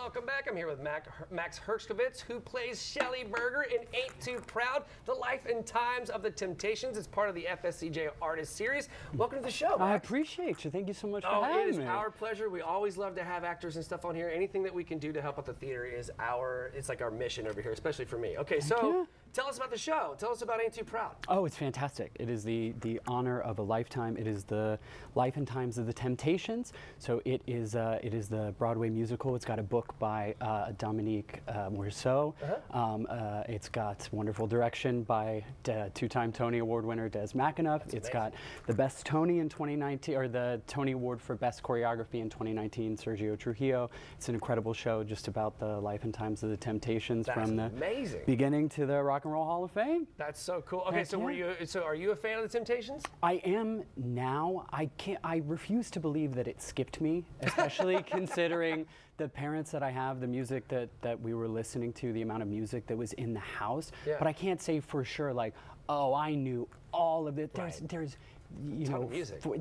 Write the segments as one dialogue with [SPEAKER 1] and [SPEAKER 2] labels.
[SPEAKER 1] welcome back. I'm here with Max Hershkovitz, who plays Shelly Berger in Ain't Too Proud, The Life and Times of the Temptations. It's part of the FSCJ Artist Series. Welcome to the show, Max.
[SPEAKER 2] I appreciate you. Thank you so much for having me.
[SPEAKER 1] It is our pleasure. We always love to have actors and stuff on here. Anything that we can do to help out the theater is it's like our mission over here, especially for me. Okay, so tell us about the show. Tell us about Ain't Too Proud.
[SPEAKER 2] Oh, it's fantastic. It is the honor of a lifetime. It is the Life and Times of the Temptations. So it is the Broadway musical. It's got a book by Dominique Morisseau. It's got wonderful direction by two-time Tony Award winner Des McAnuff. It's got the best Tony in 2019, or the Tony Award for Best Choreography in 2019, Sergio Trujillo. It's an incredible show just about the life and times of the Temptations from the beginning to the Rock and Roll Hall of Fame.
[SPEAKER 1] That's so cool. Okay, so are you a fan of the Temptations?
[SPEAKER 2] I am now. I refuse to believe that it skipped me, especially considering the parents that I have, the music that we were listening to, the amount of music that was in the house. Yeah. But I can't say for sure, like, oh, I knew all of it. There's you know,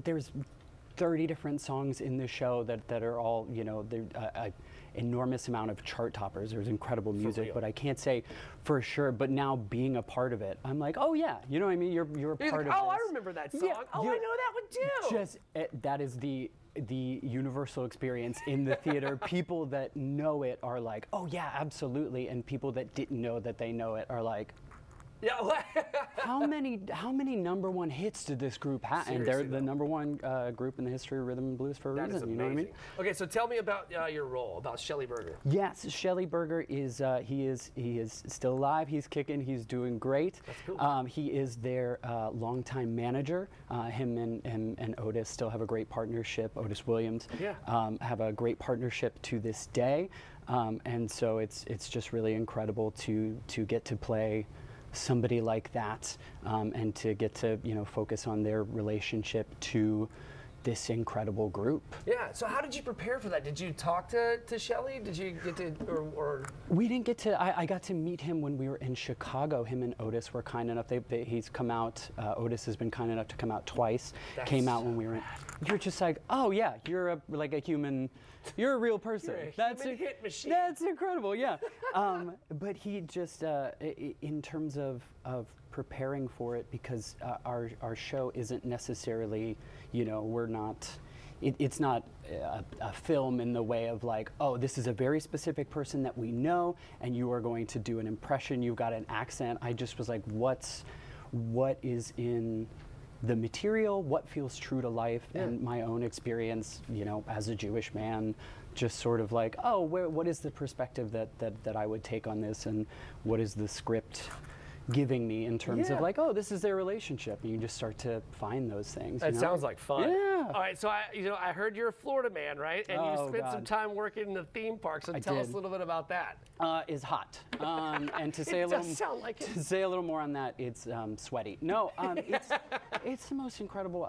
[SPEAKER 2] there's 30 different songs in the show that are all, you know, enormous amount of chart toppers. There's incredible music, but I can't say for sure. But now being a part of it, I'm like, oh yeah, you know what I mean? You're a part of it.
[SPEAKER 1] Oh, I remember that song. Yeah, I know that one too.
[SPEAKER 2] That is the universal experience in the theater. People that know it are like, oh yeah, absolutely, and people that didn't know that they know it are like,
[SPEAKER 1] yeah.
[SPEAKER 2] how many #1 hits did this group have? And they're the #1 group in the history of rhythm and blues for a reason. You know what I mean?
[SPEAKER 1] Okay, so tell me about your role, about Shelly Berger.
[SPEAKER 2] Yes, Shelly Berger is he is still alive. He's kicking. He's doing great.
[SPEAKER 1] That's cool.
[SPEAKER 2] He is their longtime manager. Him and Otis still have a great partnership. Otis Williams have a great partnership to this day, and so it's just really incredible to get to play somebody like that, and to get to, you know, focus on their relationship to this incredible group.
[SPEAKER 1] Yeah, so how did you prepare for that? Did you talk to Shelly? Did you get to, or?
[SPEAKER 2] We didn't get to, I got to meet him when we were in Chicago. Him and Otis were kind enough, he's come out, Otis has been kind enough to come out twice. Came out when we were in, you're just like, oh yeah, you're like a human, you're a real person.
[SPEAKER 1] You're a human hit machine.
[SPEAKER 2] That's incredible, yeah. But he just, in terms of preparing for it, because our show isn't necessarily, you know, we're not, it's not a film in the way of like, oh, this is a very specific person that we know, and you are going to do an impression, you've got an accent. I just was like, what is in the material, what feels true to life, and my own experience, you know, as a Jewish man, just sort of like, oh, what is the perspective that I would take on this, and what is the script giving me in terms of like, oh, this is their relationship, and you just start to find those things.
[SPEAKER 1] That sounds like fun.
[SPEAKER 2] Yeah.
[SPEAKER 1] All right, so I heard you're a Florida man, right? And you spent some time working in the theme park. So tell us a little bit about that.
[SPEAKER 2] Is hot, and to say to say a little more on that, it's sweaty. No, it's the most incredible.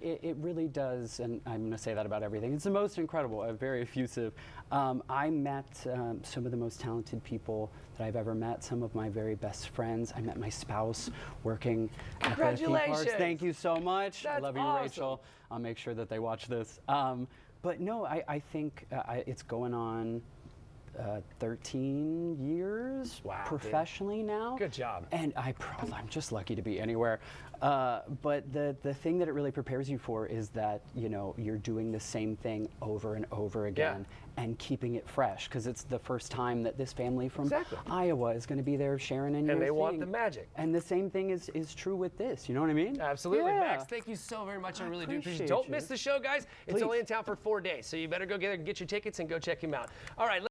[SPEAKER 2] It really does, and I'm going to say that about everything. It's the most incredible, very effusive. I met some of the most talented people that I've ever met. Some of my very best friends. I met my spouse working at the theme parks. Thank you so much.
[SPEAKER 1] That's
[SPEAKER 2] I love you,
[SPEAKER 1] awesome.
[SPEAKER 2] Rachel. I'll make sure that they watch this. But no, I think it's going on 13 years professionally now.
[SPEAKER 1] Good job.
[SPEAKER 2] And I'm just lucky to be anywhere. But the thing that it really prepares you for is that, you know, you're doing the same thing over and over again and keeping it fresh, because it's the first time that this family from Iowa is going to be there sharing in your thing.
[SPEAKER 1] And they want the magic.
[SPEAKER 2] And the same thing is true with this. You know what I mean?
[SPEAKER 1] Absolutely. Max, thank you so very much. I really do appreciate it. Don't miss the show, guys. It's only in town for 4 days, so you better go get your tickets and go check him out. All right.